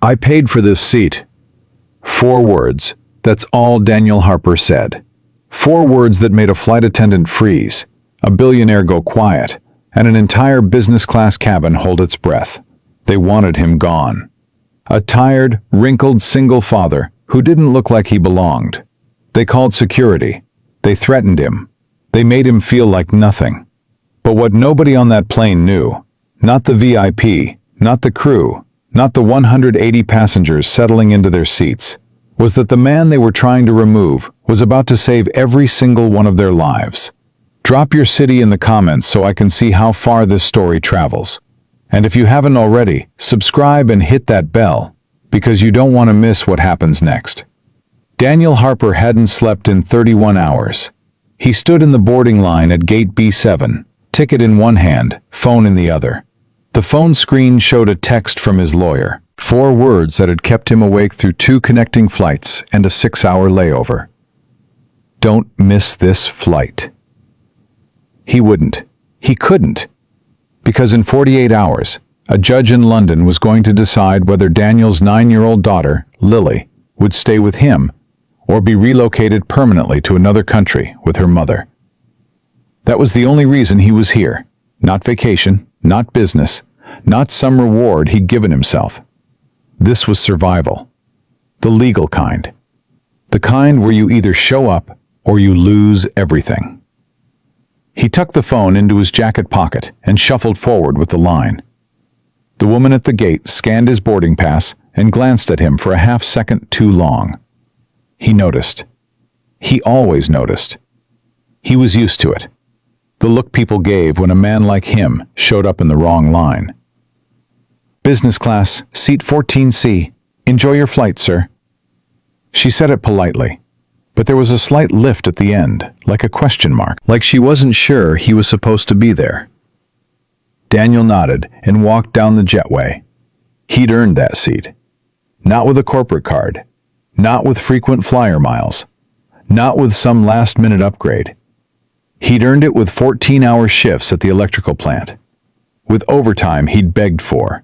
"I paid for this seat." 4 words. That's all Daniel Harper said. 4 words that made a flight attendant freeze, a billionaire go quiet, and an entire business-class cabin hold its breath. They wanted him gone. A tired, wrinkled single father who didn't look like he belonged. They called security. They threatened him. They made him feel like nothing. But what nobody on that plane knew, not the VIP, not the crew, not the 180 passengers settling into their seats, was that the man they were trying to remove was about to save every single one of their lives. Drop your city in the comments so I can see how far this story travels. And if you haven't already, subscribe and hit that bell, because you don't want to miss what happens next. Daniel Harper hadn't slept in 31 hours. He stood in the boarding line at gate B7, ticket in one hand, phone in the other. The phone screen showed a text from his lawyer. 4 words that had kept him awake through 2 connecting flights and a 6-hour layover. Don't miss this flight. He wouldn't. He couldn't. Because in 48 hours, a judge in London was going to decide whether Daniel's 9-year-old daughter, Lily, would stay with him or be relocated permanently to another country with her mother. That was the only reason he was here. Not vacation, not business, not some reward he'd given himself. This was survival. The legal kind. The kind where you either show up or you lose everything. He tucked the phone into his jacket pocket and shuffled forward with the line. The woman at the gate scanned his boarding pass and glanced at him for a half-second too long. He noticed. He always noticed. He was used to it. The look people gave when a man like him showed up in the wrong line. "Business class, seat 14C. Enjoy your flight, sir." She said it politely, but there was a slight lift at the end, like a question mark, like she wasn't sure he was supposed to be there. Daniel nodded and walked down the jetway. He'd earned that seat. Not with a corporate card, not with frequent flyer miles, not with some last-minute upgrade. He'd earned it with 14-hour shifts at the electrical plant, with overtime he'd begged for,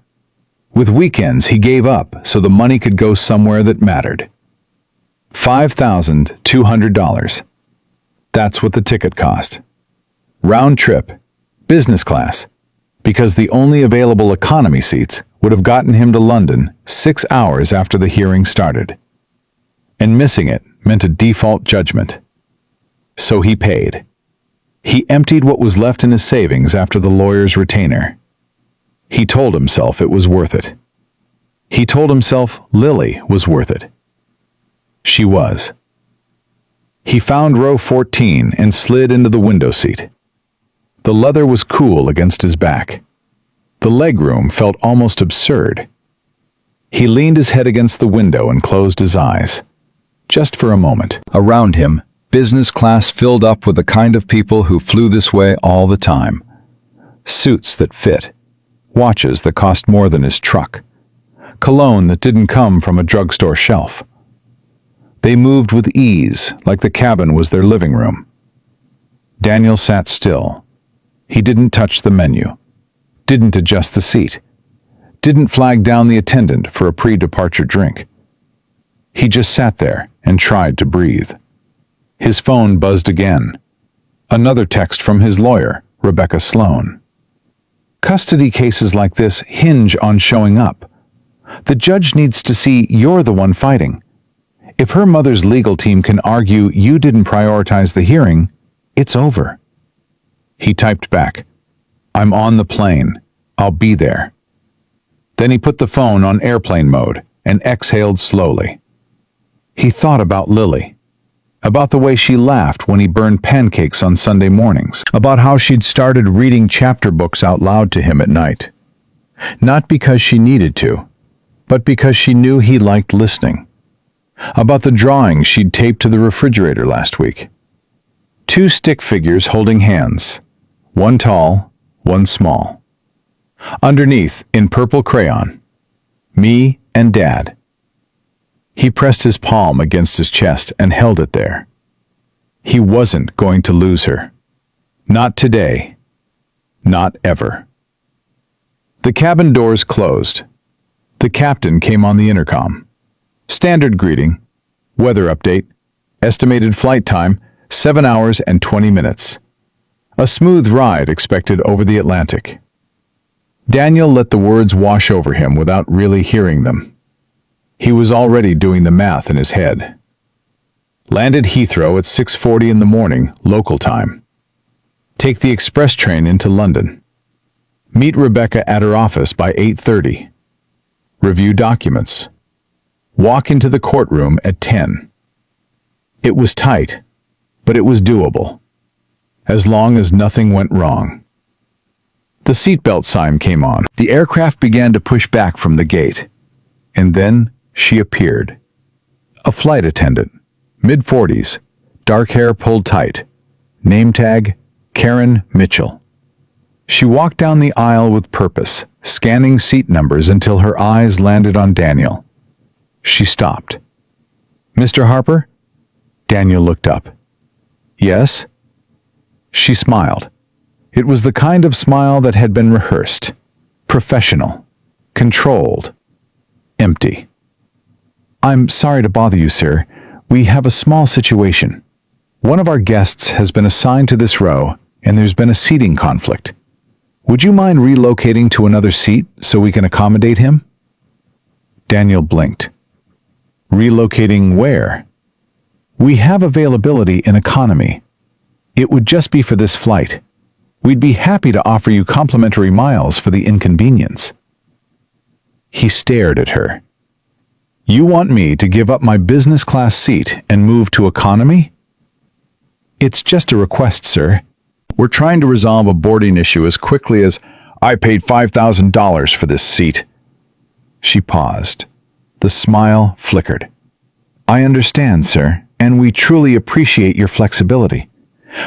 with weekends he gave up so the money could go somewhere that mattered. $5,200. That's what the ticket cost. Round trip, business class, because the only available economy seats would have gotten him to London 6 hours after the hearing started. And missing it meant a default judgment. So he paid. He emptied what was left in his savings after the lawyer's retainer. He told himself it was worth it. He told himself Lily was worth it. She was. He found row 14 and slid into the window seat. The leather was cool against his back. The legroom felt almost absurd. He leaned his head against the window and closed his eyes. Just for a moment. Around him, business class filled up with the kind of people who flew this way all the time. Suits that fit. Watches that cost more than his truck. Cologne that didn't come from a drugstore shelf. They moved with ease, like the cabin was their living room. Daniel sat still. He didn't touch the menu. Didn't adjust the seat. Didn't flag down the attendant for a pre-departure drink. He just sat there and tried to breathe. His phone buzzed again. Another text from his lawyer, Rebecca Sloan. Custody cases like this hinge on showing up. The judge needs to see you're the one fighting. If her mother's legal team can argue you didn't prioritize the hearing, it's over. He typed back, "I'm on the plane. I'll be there." Then he put the phone on airplane mode and exhaled slowly. He thought about Lily, about the way she laughed when he burned pancakes on Sunday mornings, about how she'd started reading chapter books out loud to him at night. Not because she needed to, but because she knew he liked listening. About the drawings she'd taped to the refrigerator last week. 2 stick figures holding hands, one tall, one small. Underneath, in purple crayon, "Me and Dad." He pressed his palm against his chest and held it there. He wasn't going to lose her. Not today. Not ever. The cabin doors closed. The captain came on the intercom. Standard greeting. Weather update. Estimated flight time, 7 hours and 20 minutes. A smooth ride expected over the Atlantic. Daniel let the words wash over him without really hearing them. He was already doing the math in his head. Landed Heathrow at 6:40 in the morning, local time. Take the express train into London. Meet Rebecca at her office by 8:30. Review documents. Walk into the courtroom at 10. It was tight, but it was doable, as long as nothing went wrong. The seatbelt sign came on. The aircraft began to push back from the gate, and then she appeared. A flight attendant, mid-40s, dark hair pulled tight, name tag, Karen Mitchell. She walked down the aisle with purpose, scanning seat numbers until her eyes landed on Daniel. She stopped. "Mr. Harper?" Daniel looked up. "Yes?" She smiled. It was the kind of smile that had been rehearsed, professional, controlled, empty. "I'm sorry to bother you, sir. We have a small situation. One of our guests has been assigned to this row, and there's been a seating conflict. Would you mind relocating to another seat so we can accommodate him?" Daniel blinked. "Relocating where?" "We have availability in economy. It would just be for this flight. We'd be happy to offer you complimentary miles for the inconvenience." He stared at her. "You want me to give up my business class seat and move to economy?" "It's just a request, sir. We're trying to resolve a boarding issue as quickly as I paid $5,000 for this seat." She paused. The smile flickered. "I understand, sir, and we truly appreciate your flexibility.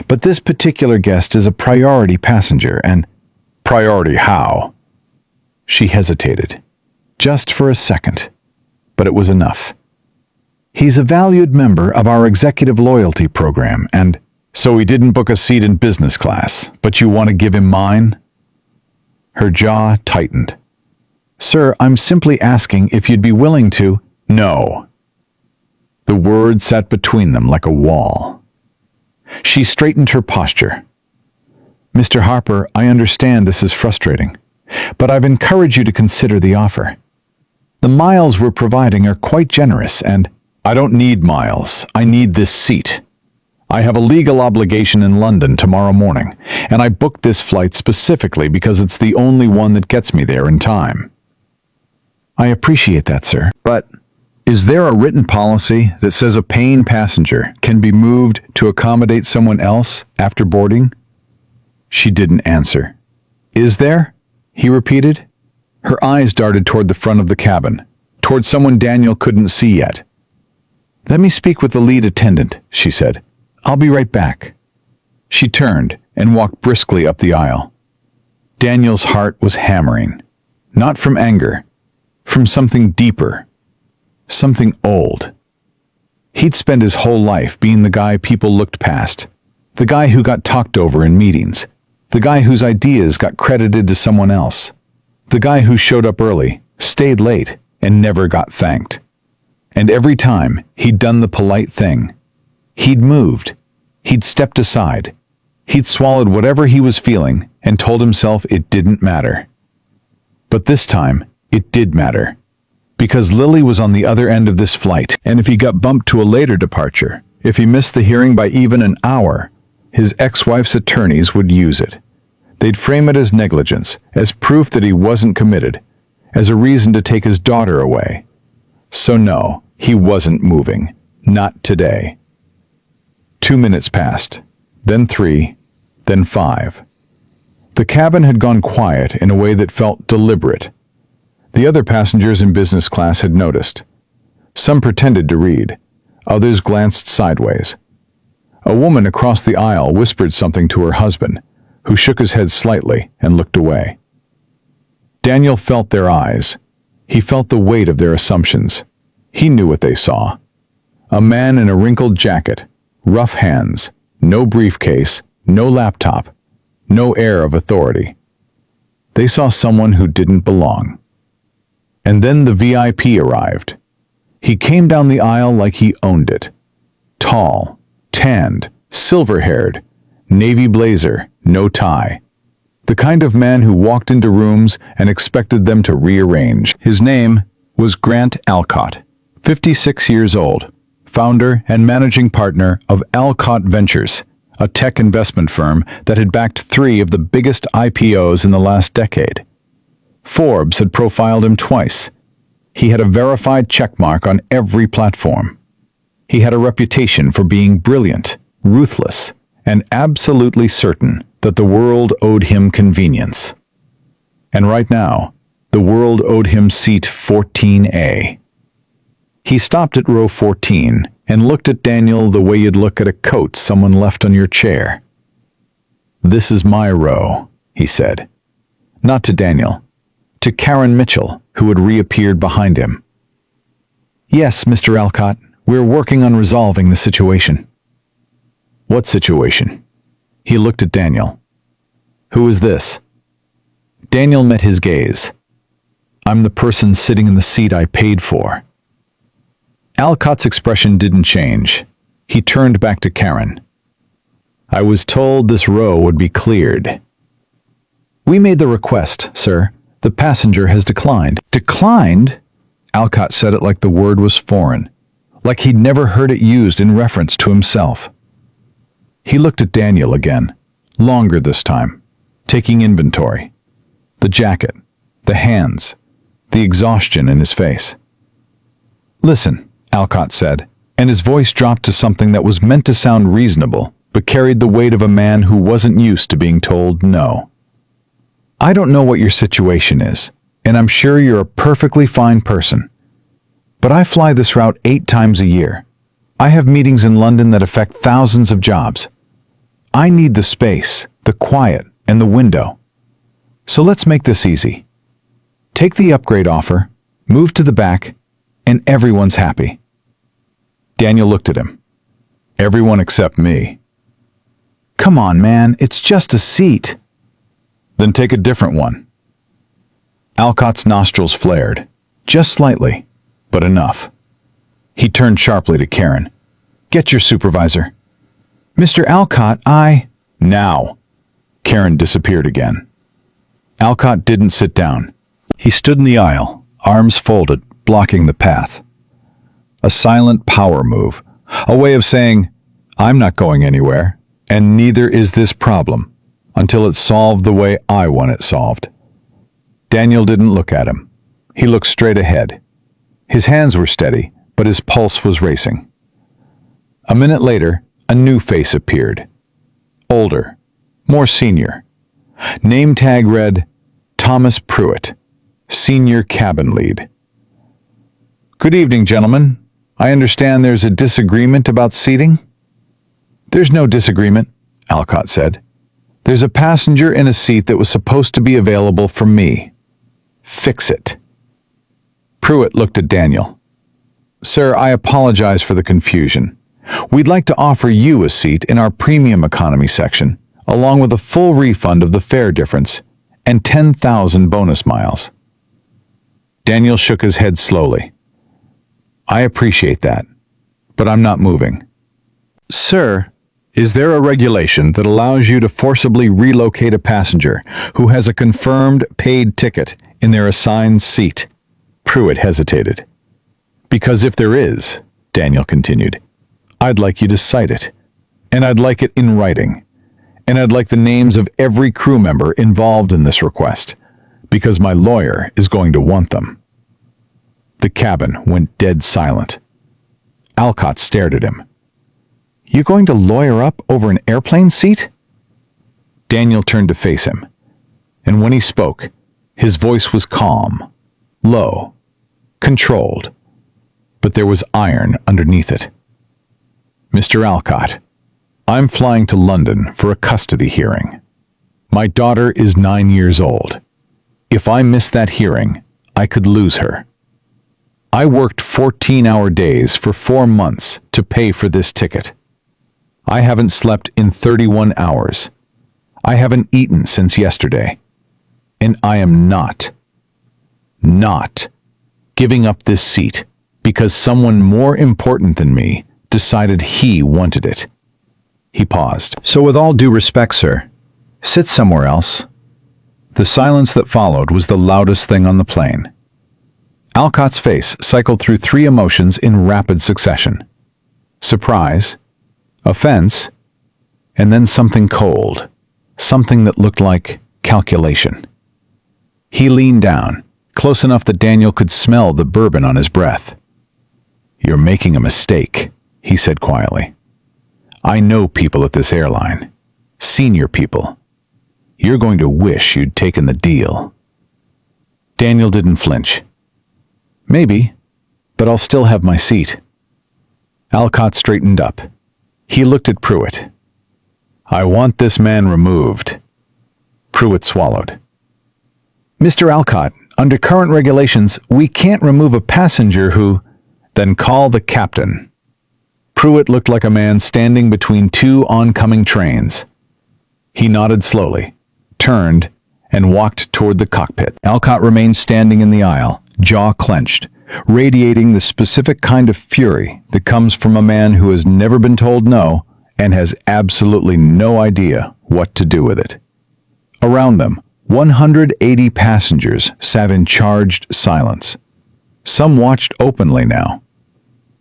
But this particular guest is a priority passenger, and—" "Priority how?" She hesitated, just for a second, but it was enough. "He's a valued member of our executive loyalty program, and—" "So he didn't book a seat in business class, but you want to give him mine?" Her jaw tightened. "Sir, I'm simply asking if you'd be willing to—" "No." The word sat between them like a wall. She straightened her posture. "Mr. Harper, I understand this is frustrating, but I've encouraged you to consider the offer. The miles we're providing are quite generous, and—" "I don't need miles. I need this seat. I have a legal obligation in London tomorrow morning, and I booked this flight specifically because it's the only one that gets me there in time." "I appreciate that, sir. But is there a written policy that says a paying passenger can be moved to accommodate someone else after boarding?" She didn't answer. "Is there?" he repeated. Her eyes darted toward the front of the cabin, toward someone Daniel couldn't see yet. "Let me speak with the lead attendant," she said. "I'll be right back." She turned and walked briskly up the aisle. Daniel's heart was hammering, not from anger, from something deeper, something old. He'd spent his whole life being the guy people looked past, the guy who got talked over in meetings, the guy whose ideas got credited to someone else, the guy who showed up early, stayed late, and never got thanked. And every time he'd done the polite thing, he'd moved, he'd stepped aside, he'd swallowed whatever he was feeling and told himself it didn't matter. But this time, it did matter, because Lily was on the other end of this flight, and if he got bumped to a later departure, if he missed the hearing by even an hour, his ex-wife's attorneys would use it. They'd frame it as negligence, as proof that he wasn't committed, as a reason to take his daughter away. So no, he wasn't moving. Not today. 2 minutes passed, then 3, then 5. The cabin had gone quiet in a way that felt deliberate. The other passengers in business class had noticed. Some pretended to read, others glanced sideways. A woman across the aisle whispered something to her husband, who shook his head slightly and looked away. Daniel felt their eyes. He felt the weight of their assumptions. He knew what they saw. A man in a wrinkled jacket, rough hands, no briefcase, no laptop, no air of authority. They saw someone who didn't belong. And then the VIP arrived. He came down the aisle like he owned it. Tall, tanned, silver-haired, navy blazer, no tie. The kind of man who walked into rooms and expected them to rearrange. His name was Grant Alcott, 56 years old, founder and managing partner of Alcott Ventures, a tech investment firm that had backed 3 of the biggest IPOs in the last decade. Forbes had profiled him twice. He had a verified checkmark on every platform. He had a reputation for being brilliant, ruthless, and absolutely certain that the world owed him convenience. And right now, the world owed him seat 14A. He stopped at row 14 and looked at Daniel the way you'd look at a coat someone left on your chair. "This is my row," he said. Not to Daniel, to Karen Mitchell, who had reappeared behind him. "Yes, Mr. Alcott, we're working on resolving the situation." "What situation?" He looked at Daniel. "Who is this?" Daniel met his gaze. "I'm the person sitting in the seat I paid for." Alcott's expression didn't change. He turned back to Karen. "I was told this row would be cleared." "We made the request, sir. The passenger has declined." "Declined?" Alcott said it like the word was foreign, like he'd never heard it used in reference to himself. He looked at Daniel again, longer this time, taking inventory. The jacket, the hands, the exhaustion in his face. "Listen," Alcott said, and his voice dropped to something that was meant to sound reasonable, but carried the weight of a man who wasn't used to being told no. "I don't know what your situation is, and I'm sure you're a perfectly fine person. But I fly this route 8 times a year. I have meetings in London that affect thousands of jobs. I need the space, the quiet, and the window. So let's make this easy. Take the upgrade offer, move to the back, and everyone's happy." Daniel looked at him. "Everyone except me." "Come on, man, it's just a seat." "Then take a different one." Alcott's nostrils flared, just slightly, but enough. He turned sharply to Karen. "Get your supervisor." "Mr. Alcott, Now." Karen disappeared again. Alcott didn't sit down. He stood in the aisle, arms folded, blocking the path. A silent power move, a way of saying, "I'm not going anywhere, and neither is this problem, until it's solved the way I want it solved." Daniel didn't look at him. He looked straight ahead. His hands were steady, but his pulse was racing. A minute later, a new face appeared. Older, more senior. Name tag read, Thomas Pruitt, Senior Cabin Lead. "Good evening, gentlemen. I understand there's a disagreement about seating?" "There's no disagreement," Alcott said. "There's a passenger in a seat that was supposed to be available for me. Fix it." Pruitt looked at Daniel. "Sir, I apologize for the confusion. We'd like to offer you a seat in our premium economy section, along with a full refund of the fare difference and 10,000 bonus miles." Daniel shook his head slowly. "I appreciate that, but I'm not moving." "Sir, is there a regulation that allows you to forcibly relocate a passenger who has a confirmed paid ticket in their assigned seat?" Pruitt hesitated. "Because if there is," Daniel continued, "I'd like you to cite it, and I'd like it in writing, and I'd like the names of every crew member involved in this request, because my lawyer is going to want them." The cabin went dead silent. Alcott stared at him. "You going to lawyer up over an airplane seat?" Daniel turned to face him, and when he spoke, his voice was calm, low, controlled, but there was iron underneath it. "Mr. Alcott, I'm flying to London for a custody hearing. My daughter is 9 years old. If I miss that hearing, I could lose her. I worked 14-hour days for 4 months to pay for this ticket. I haven't slept in 31 hours. I haven't eaten since yesterday. And I am not giving up this seat because someone more important than me decided he wanted it. He paused. So with all due respect, sir, sit somewhere else. The silence that followed was the loudest thing on the plane. Alcott's face cycled through three emotions in rapid succession: surprise, offense, and then something cold, something that looked like calculation. He leaned down, close enough that Daniel could smell the bourbon on his breath. "You're making a mistake," he said quietly. "I know people at this airline, senior people. You're going to wish you'd taken the deal." Daniel didn't flinch. "Maybe, but I'll still have my seat." Alcott straightened up. He looked at Pruitt. "I want this man removed." Pruitt swallowed. "Mr. Alcott, under current regulations, we can't remove a passenger who—" "Then call the captain." Pruitt looked like a man standing between two oncoming trains. He nodded slowly, turned, and walked toward the cockpit. Alcott remained standing in the aisle, jaw clenched, radiating the specific kind of fury that comes from a man who has never been told no and has absolutely no idea what to do with it. Around them, 180 passengers sat in charged silence. Some watched openly now.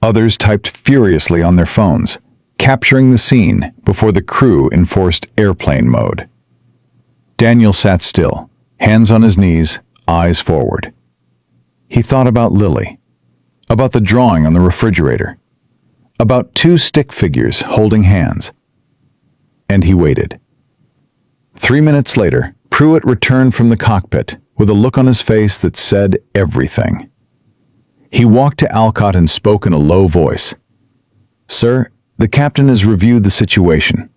Others typed furiously on their phones, capturing the scene before the crew enforced airplane mode. Daniel sat still, hands on his knees, eyes forward. He thought about Lily, about the drawing on the refrigerator, about two stick figures holding hands. And he waited. 3 minutes later, Pruitt returned from the cockpit with a look on his face that said everything. He walked to Alcott and spoke in a low voice. "Sir, the captain has reviewed the situation.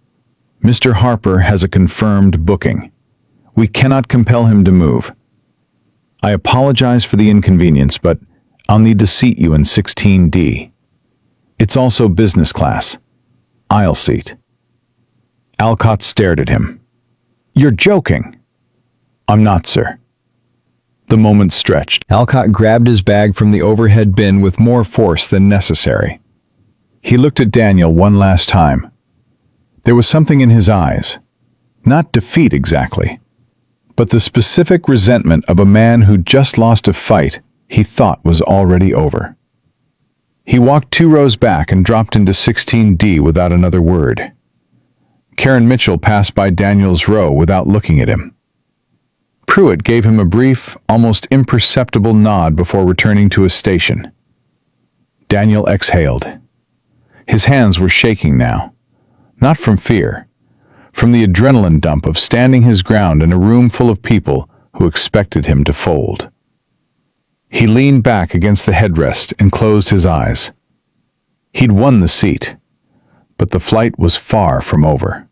Mr. Harper has a confirmed booking. We cannot compel him to move. I apologize for the inconvenience, but I'll need to seat you in 16D. It's also business class. Aisle seat." Alcott stared at him. "You're joking." "I'm not, sir." The moment stretched. Alcott grabbed his bag from the overhead bin with more force than necessary. He looked at Daniel one last time. There was something in his eyes. Not defeat exactly, but the specific resentment of a man who just lost a fight he thought was already over. He walked 2 rows back and dropped into 16D without another word. Karen Mitchell passed by Daniel's row without looking at him. Pruitt gave him a brief, almost imperceptible nod before returning to his station. Daniel exhaled. His hands were shaking now, not from fear, from the adrenaline dump of standing his ground in a room full of people who expected him to fold. He leaned back against the headrest and closed his eyes. He'd won the seat, but the flight was far from over.